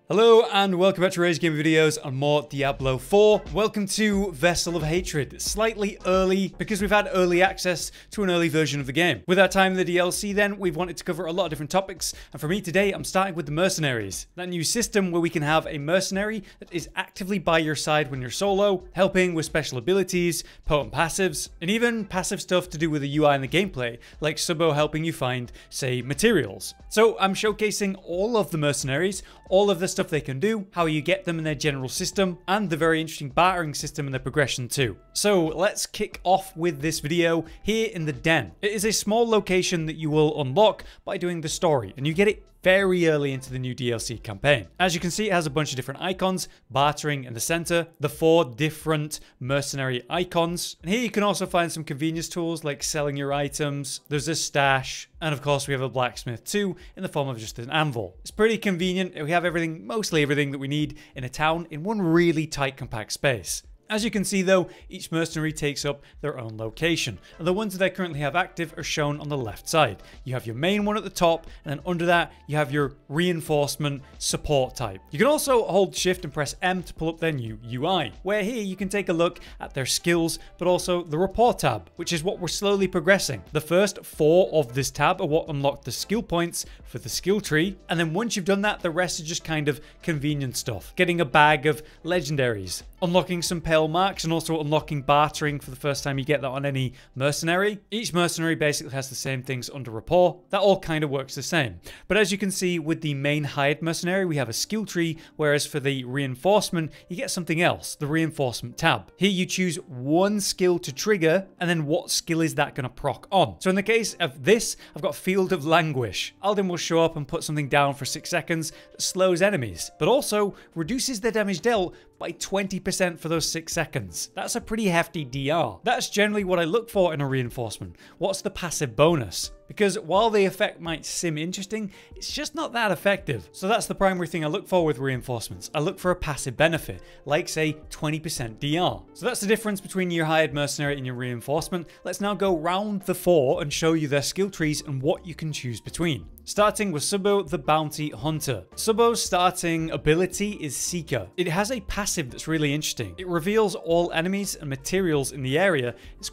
Hello and welcome back to Rage Game videos on more Diablo 4. Welcome to Vessel of Hatred. Slightly early because we've had early access to an early version of the game. With our time in the DLC then, we've wanted to cover a lot of different topics, and for me today I'm starting with the Mercenaries. That new system where we can have a mercenary that is actively by your side when you're solo, helping with special abilities, potent passives, and even passive stuff to do with the UI and the gameplay, like subo helping you find, say, materials. So I'm showcasing all of the Mercenaries, all of the stuff they can do, how you get them in their general system, and the very interesting bartering system and their progression too. So let's kick off with this video here in the Den. It is a small location that you will unlock by doing the story, and you get it very early into the new DLC campaign. As you can see, it has a bunch of different icons, bartering in the center, the 4 different mercenary icons. And here you can also find some convenience tools like selling your items, there's a stash, and of course we have a blacksmith too in the form of just an anvil. It's pretty convenient. We have everything, mostly everything that we need in a town in one really tight compact space. As you can see though, each mercenary takes up their own location, and the ones that I currently have active are shown on the left side. You have your main one at the top, and then under that you have your reinforcement support type. You can also hold shift and press M to pull up their new UI, where here you can take a look at their skills, but also the report tab, which is what we're slowly progressing. The first 4 of this tab are what unlock the skill points for the skill tree, and then once you've done that, the rest is just kind of convenient stuff. Getting a bag of legendaries, unlocking some pale marks, and also unlocking bartering for the first time you get that on any mercenary. Each mercenary basically has the same things under rapport. That all kind of works the same. But as you can see with the main hired mercenary, we have a skill tree, whereas for the reinforcement, you get something else, the reinforcement tab. Here you choose one skill to trigger, and then what skill is that going to proc on. So in the case of this, I've got Field of Languish. Aldkin will show up and put something down for 6 seconds that slows enemies, but also reduces their damage dealt by 20% for those 6 seconds. That's a pretty hefty DR. That's generally what I look for in a reinforcement. What's the passive bonus? Because while the effect might seem interesting, it's just not that effective. So that's the primary thing I look for with reinforcements. I look for a passive benefit, like say 20% DR. So that's the difference between your hired mercenary and your reinforcement. Let's now go round the 4 and show you their skill trees and what you can choose between. Starting with Subo the Bounty Hunter. Subo's starting ability is Seeker. It has a passive that's really interesting. It reveals all enemies and materials in the area. It's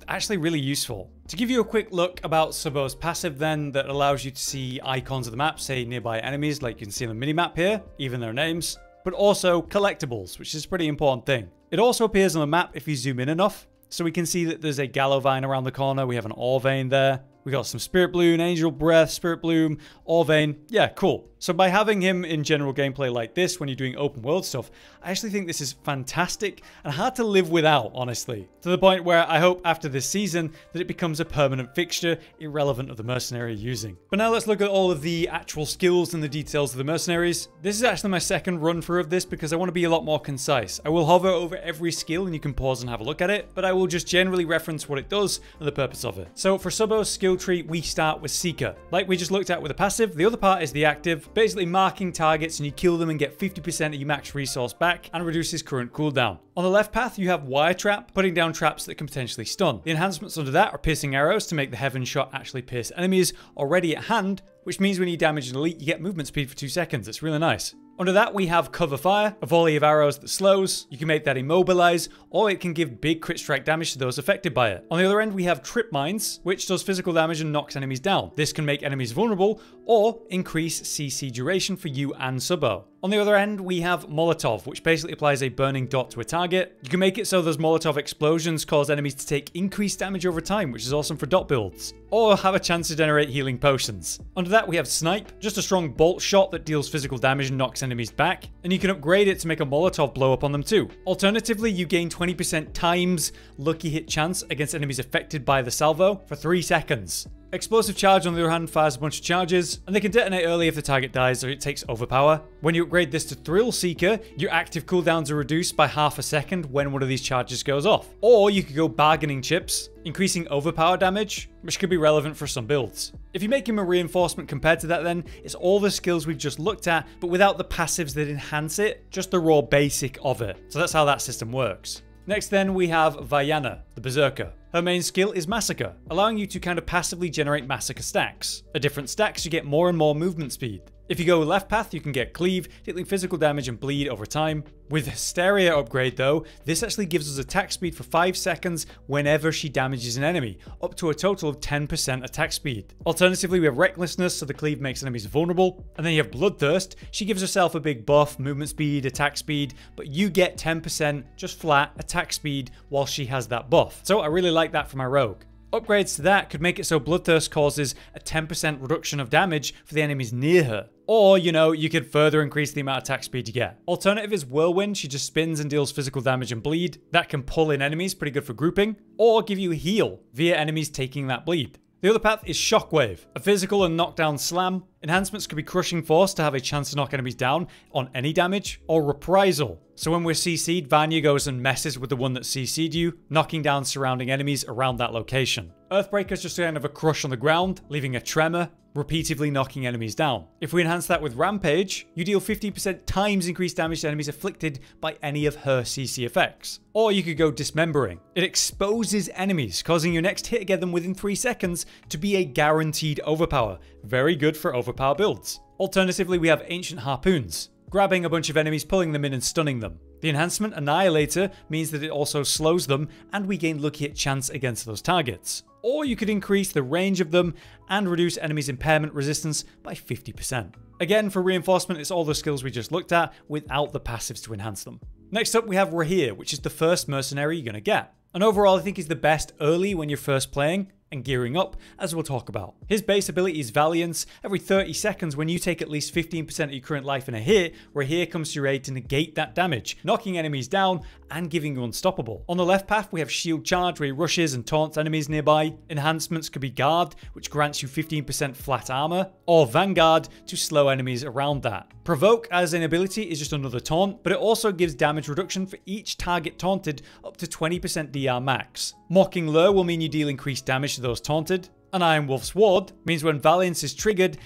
actually really useful. To give you a quick look about Subo's passive then, that allows you to see icons of the map, say nearby enemies like you can see on the minimap here, even their names, but also collectibles, which is a pretty important thing. It also appears on the map if you zoom in enough, so we can see that there's a gallow vine around the corner, we have an ore vein there. We got some Spirit Bloom, Angel Breath, Spirit Bloom, Ore Vein. Yeah, cool. So by having him in general gameplay like this, when you're doing open world stuff, I actually think this is fantastic and hard to live without, honestly. To the point where I hope after this season that it becomes a permanent fixture, irrelevant of the mercenary you're using. But now let's look at all of the actual skills and the details of the mercenaries. This is actually my second run through of this because I want to be a lot more concise. I will hover over every skill and you can pause and have a look at it, but I will just generally reference what it does and the purpose of it. So for Subo's skill tree, we start with Seeker. Like we just looked at with the passive, the other part is the active, basically marking targets and you kill them and get 50% of your max resource back and reduces current cooldown. On the left path, you have Wire Trap, putting down traps that can potentially stun. The enhancements under that are Piercing Arrows to make the Heaven Shot actually pierce enemies already at hand, which means when you damage an elite, you get movement speed for 2 seconds. It's really nice. Under that, we have Cover Fire, a volley of arrows that slows. You can make that immobilize, or it can give big crit strike damage to those affected by it. On the other end, we have Trip Mines, which does physical damage and knocks enemies down. This can make enemies vulnerable, or increase CC duration for you and Subo. On the other end, we have Molotov, which basically applies a burning dot to a target. You can make it so those Molotov explosions cause enemies to take increased damage over time, which is awesome for dot builds, or have a chance to generate healing potions. Under that, we have Snipe, just a strong bolt shot that deals physical damage and knocks enemies back, and you can upgrade it to make a Molotov blow up on them too. Alternatively, you gain 20% times lucky hit chance against enemies affected by the salvo for 3 seconds. Explosive Charge, on the other hand, fires a bunch of charges, and they can detonate early if the target dies or it takes overpower. When you upgrade this to Thrill Seeker, your active cooldowns are reduced by half a second when one of these charges goes off. Or you could go Bargaining Chips, increasing overpower damage, which could be relevant for some builds. If you make him a reinforcement compared to that then, it's all the skills we've just looked at, but without the passives that enhance it, just the raw basic of it. So that's how that system works. Next then we have Varyana, the berserker. Her main skill is Massacre, allowing you to kind of passively generate massacre stacks. At different stacks you get more and more movement speed. If you go left path, you can get cleave, dealing physical damage and bleed over time. With Hysteria upgrade though, this actually gives us attack speed for 5 seconds whenever she damages an enemy, up to a total of 10% attack speed. Alternatively, we have Recklessness, so the cleave makes enemies vulnerable. And then you have Bloodthirst. She gives herself a big buff, movement speed, attack speed, but you get 10% just flat attack speed while she has that buff. So I really like that for my rogue. Upgrades to that could make it so Bloodthirst causes a 10% reduction of damage for the enemies near her. Or, you know, you could further increase the amount of attack speed you get. Alternative is Whirlwind. She just spins and deals physical damage and bleed. That can pull in enemies, pretty good for grouping. Or give you heal via enemies taking that bleed. The other path is Shockwave, a physical and knockdown slam. Enhancements could be Crushing Force to have a chance to knock enemies down on any damage, or Reprisal. So when we're CC'd, Vanya goes and messes with the one that CC'd you, knocking down surrounding enemies around that location. Earthbreaker is just kind of a crush on the ground, leaving a tremor, repeatedly knocking enemies down. If we enhance that with Rampage, you deal 50% times increased damage to enemies afflicted by any of her CC effects. Or you could go Dismembering. It exposes enemies, causing your next hit against them within 3 seconds to be a guaranteed overpower. Very good for overpower builds. Alternatively, we have Ancient Harpoons, grabbing a bunch of enemies, pulling them in and stunning them. The enhancement Annihilator means that it also slows them and we gain lucky hit chance against those targets. Or you could increase the range of them and reduce enemies' impairment resistance by 50%. Again, for reinforcement, it's all the skills we just looked at without the passives to enhance them. Next up, we have Raheir, which is the first mercenary you're going to get. And overall, I think he's the best early when you're first playing and gearing up, as we'll talk about. His base ability is Valiance. Every 30 seconds, when you take at least 15% of your current life in a hit, Raheir comes to your aid to negate that damage, knocking enemies down and giving you unstoppable. On the left path, we have Shield Charge, where he rushes and taunts enemies nearby. Enhancements could be Guard, which grants you 15% flat armor, or Vanguard to slow enemies around that. Provoke as an ability is just another taunt, but it also gives damage reduction for each target taunted up to 20% DR max. Mocking Lure will mean you deal increased damage to those taunted. An Iron Wolf's Ward means when Valiance is triggered,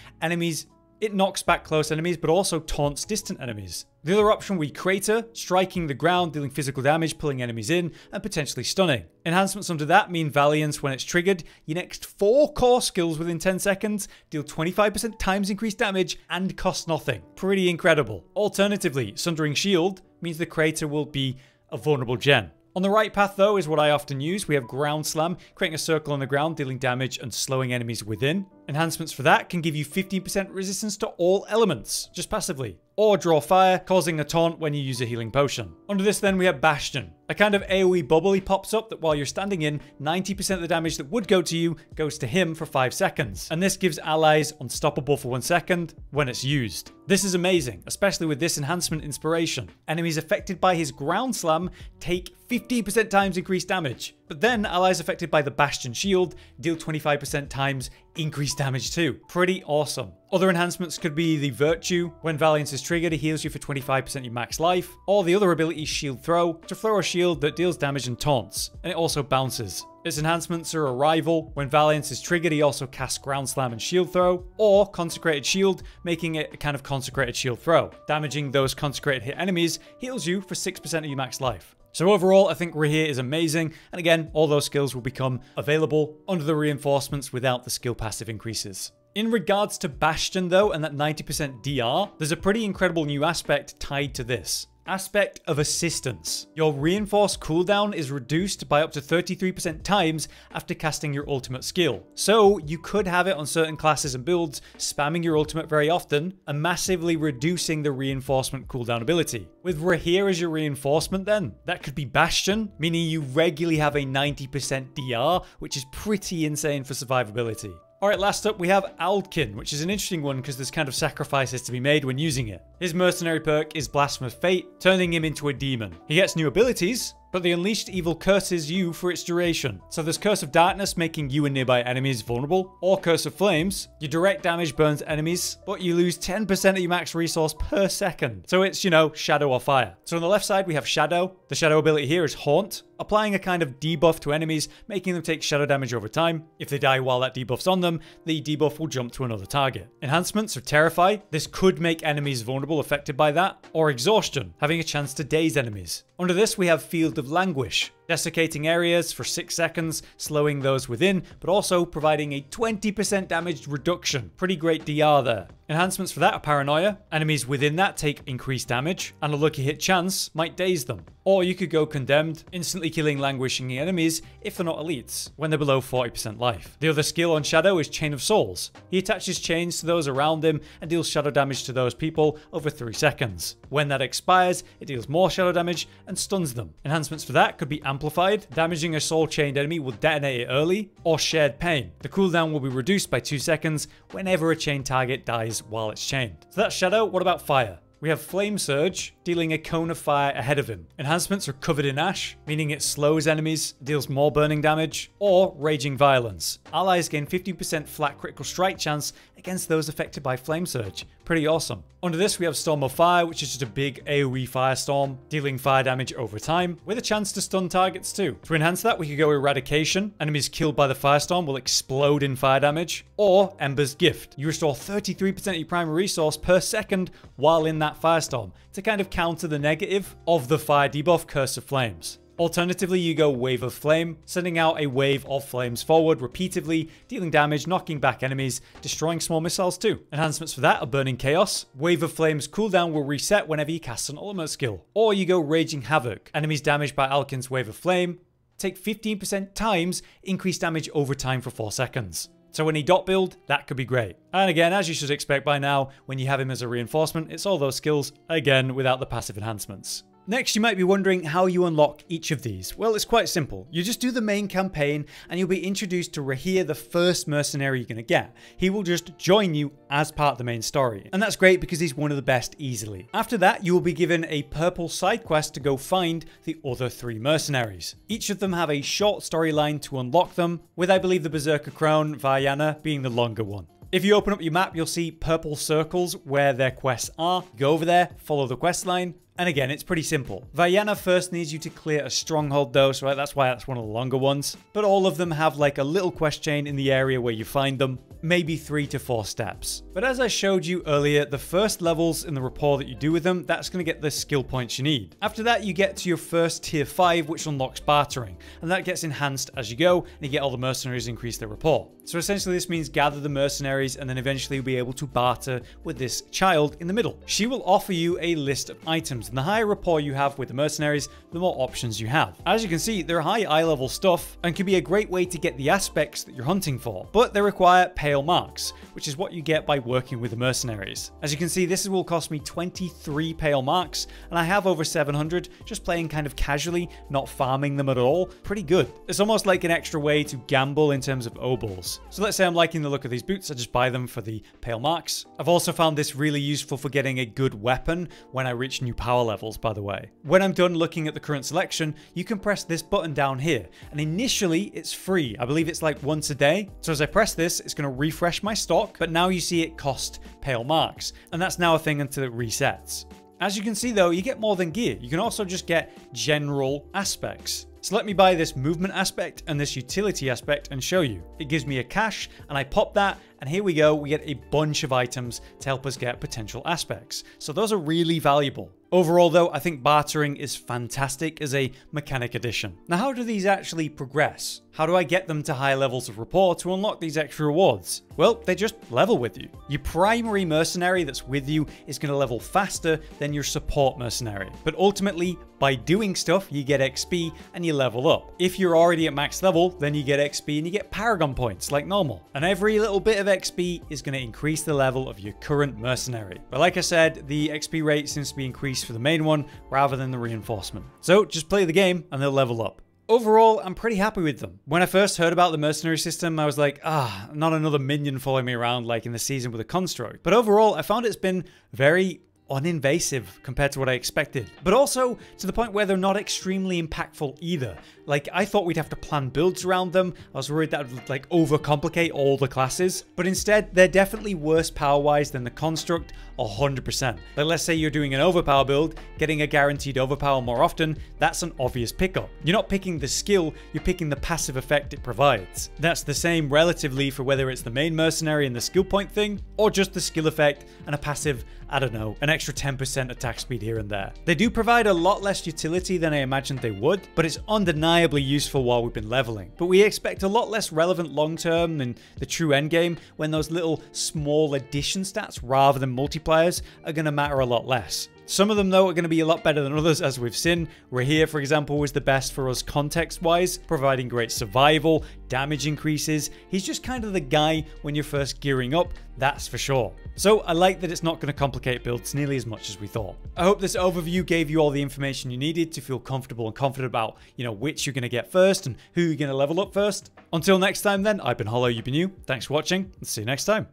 it knocks back close enemies, but also taunts distant enemies. The other option would be Crater, striking the ground, dealing physical damage, pulling enemies in, and potentially stunning. Enhancements under that mean Valiance when it's triggered. Your next 4 core skills within 10 seconds deal 25% times increased damage and cost nothing. Pretty incredible. Alternatively, Sundering Shield means the Crater will be a vulnerable gen. On the right path though is what I often use. We have Ground Slam, creating a circle on the ground, dealing damage and slowing enemies within. Enhancements for that can give you 15% resistance to all elements, just passively. Or Draw Fire, causing a taunt when you use a healing potion. Under this then we have Bastion, a kind of AoE bubble he pops up that while you're standing in, 90% of the damage that would go to you goes to him for 5 seconds. And this gives allies unstoppable for 1 second when it's used. This is amazing, especially with this enhancement inspiration. Enemies affected by his Ground Slam take 15% times increased damage. But then allies affected by the Bastion Shield deal 25% times increased damage too. Pretty awesome. Other enhancements could be the Virtue. When Valiance is triggered, it heals you for 25% your max life. Or the other ability is Shield Throw, to throw a shield that deals damage and taunts. And it also bounces. Its enhancements are Arrival. When Valiance is triggered, he also casts Ground Slam and Shield Throw. Or Consecrated Shield, making it a kind of Consecrated Shield Throw. Damaging those consecrated hit enemies heals you for 6% of your max life. So overall, I think Raheir is amazing, and again, all those skills will become available under the reinforcements without the skill passive increases. In regards to Bastion though, and that 90% DR, there's a pretty incredible new aspect tied to this. Aspect of assistance. Your reinforced cooldown is reduced by up to 33% times after casting your ultimate skill. So you could have it on certain classes and builds, spamming your ultimate very often and massively reducing the reinforcement cooldown ability. With Raheir as your reinforcement then, that could be Bastion, meaning you regularly have a 90% DR, which is pretty insane for survivability. Alright, last up we have Aldkin, which is an interesting one because there's kind of sacrifices to be made when using it. His mercenary perk is Blasphemous Fate, turning him into a demon. He gets new abilities, but the Unleashed Evil curses you for its duration. So there's Curse of Darkness, making you and nearby enemies vulnerable, or Curse of Flames. Your direct damage burns enemies, but you lose 10% of your max resource per second. So it's, you know, Shadow or Fire. So on the left side we have Shadow. The Shadow ability here is Haunt, applying a kind of debuff to enemies, making them take shadow damage over time. If they die while that debuff's on them, the debuff will jump to another target. Enhancements are Terrify. This could make enemies vulnerable affected by that, or Exhaustion, having a chance to daze enemies. Under this we have Field of Languish. desiccating areas for 6 seconds, slowing those within, but also providing a 20% damage reduction. Pretty great DR there. Enhancements for that are paranoia. Enemies within that take increased damage, and a lucky hit chance might daze them. Or you could go condemned, instantly killing languishing enemies if they're not elites, when they're below 40% life. The other skill on Shadow is Chain of Souls. He attaches chains to those around him and deals shadow damage to those people over 3 seconds. When that expires, it deals more shadow damage and stuns them. Enhancements for that could be amplified. Damaging a soul chained enemy will detonate it early, or shared pain. The cooldown will be reduced by 2 seconds whenever a chained target dies while it's chained. So that's Shadow. What about Fire? We have Flame Surge, dealing a cone of fire ahead of him. Enhancements are Covered in Ash, meaning it slows enemies, deals more burning damage, or Raging Violence. Allies gain 50% flat critical strike chance against those affected by Flame Surge. Pretty awesome. Under this, we have Storm of Fire, which is just a big AoE firestorm, dealing fire damage over time, with a chance to stun targets too. To enhance that, we could go Eradication. Enemies killed by the firestorm will explode in fire damage. Or Ember's Gift. You restore 33% of your primary resource per second while in that firestorm, to kind of counter the negative of the fire debuff Curse of Flames. Alternatively, you go Wave of Flame, sending out a wave of flames forward repeatedly, dealing damage, knocking back enemies, destroying small missiles too. Enhancements for that are Burning Chaos. Wave of Flame's cooldown will reset whenever you cast an ultimate skill. Or you go Raging Havoc. Enemies damaged by Aldkin's Wave of Flame take 15% times increased damage over time for 4 seconds. So when he dot build, that could be great. And again, as you should expect by now, when you have him as a reinforcement, it's all those skills, again, without the passive enhancements. Next, you might be wondering how you unlock each of these. Well, it's quite simple. You just do the main campaign and you'll be introduced to Raheir, the first mercenary you're going to get. He will just join you as part of the main story. And that's great because he's one of the best easily. After that, you will be given a purple side quest to go find the other 3 mercenaries. Each of them have a short storyline to unlock them, with I believe the berserker crone, varyana, being the longer one. If you open up your map, you'll see purple circles where their quests are. Go over there, follow the quest line. And again, it's pretty simple. Varyana first needs you to clear a stronghold though, so that's why that's one of the longer ones. But all of them have like a little quest chain in the area where you find them, maybe 3 to 4 steps. But as I showed you earlier, the first levels in the rapport that you do with them, that's going to get the skill points you need. After that, you get to your first tier 5, which unlocks bartering, and that gets enhanced as you go, and you get all the mercenaries increase their rapport. So essentially this means gather the mercenaries and then eventually you'll be able to barter with this child in the middle. She will offer you a list of items, and the higher rapport you have with the mercenaries, the more options you have. As you can see, they're high eye level stuff and can be a great way to get the aspects that you're hunting for, but they require pale marks, which is what you get by working with the mercenaries. As you can see, this will cost me 23 pale marks, and I have over 700 just playing kind of casually, not farming them at all. Pretty good. It's almost like an extra way to gamble in terms of obols. So let's say I'm liking the look of these boots, I just buy them for the pale marks. I've also found this really useful for getting a good weapon when I reach new power levels, by the way. When I'm done looking at the current selection, you can press this button down here, and initially it's free. I believe it's like once a day. So as I press this, it's going to refresh my stock, but now you see it cost pale marks, and that's now a thing until it resets. As you can see though, you get more than gear. You can also just get general aspects. So let me buy this movement aspect and this utility aspect and show you. It gives me a cache, and I pop that, and here we go, we get a bunch of items to help us get potential aspects. So those are really valuable. Overall though, I think bartering is fantastic as a mechanic addition. Now how do these actually progress? How do I get them to high levels of rapport to unlock these extra rewards? Well, they just level with you. Your primary mercenary that's with you is going to level faster than your support mercenary. But ultimately, by doing stuff, you get XP and you level up. If you're already at max level, then you get XP and you get paragon points like normal. And every little bit of XP is going to increase the level of your current mercenary. But like I said, the XP rate seems to be increased for the main one rather than the reinforcement. So just play the game and they'll level up. Overall, I'm pretty happy with them. When I first heard about the mercenary system, I was like, not another minion following me around like in the season with a construct. But overall, I found it's been very uninvasive compared to what I expected, but also to the point where they're not extremely impactful either. Like, I thought we'd have to plan builds around them. I was worried that would like overcomplicate all the classes, but instead they're definitely worse power wise than the construct 100%. Like, let's say you're doing an overpower build, getting a guaranteed overpower more often, that's an obvious pickup. You're not picking the skill, you're picking the passive effect it provides. That's the same relatively for whether it's the main mercenary and the skill point thing, or just the skill effect and a passive, I don't know, an extra 10% attack speed here and there. They do provide a lot less utility than I imagined they would, but it's undeniably useful while we've been leveling. But we expect a lot less relevant long term than the true endgame, when those little small addition stats rather than multipliers are going to matter a lot less. Some of them, though, are going to be a lot better than others, as we've seen. Raheir, for example, was the best for us context-wise, providing great survival, damage increases. He's just kind of the guy when you're first gearing up, that's for sure. So I like that it's not going to complicate builds nearly as much as we thought. I hope this overview gave you all the information you needed to feel comfortable and confident about, which you're going to get first and who you're going to level up first. Until next time then, I've been Hollow, you've been you. Thanks for watching, and see you next time.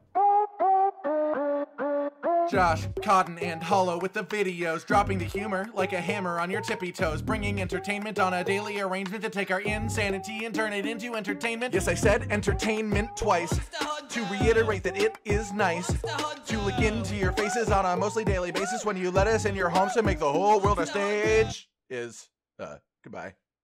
Josh, Cotton, and Hollow with the videos, dropping the humor like a hammer on your tippy toes, bringing entertainment on a daily arrangement to take our insanity and turn it into entertainment. Yes, I said entertainment twice, to reiterate that it is nice to look into your faces on a mostly daily basis when you let us in your homes to make the whole world a stage. Goodbye.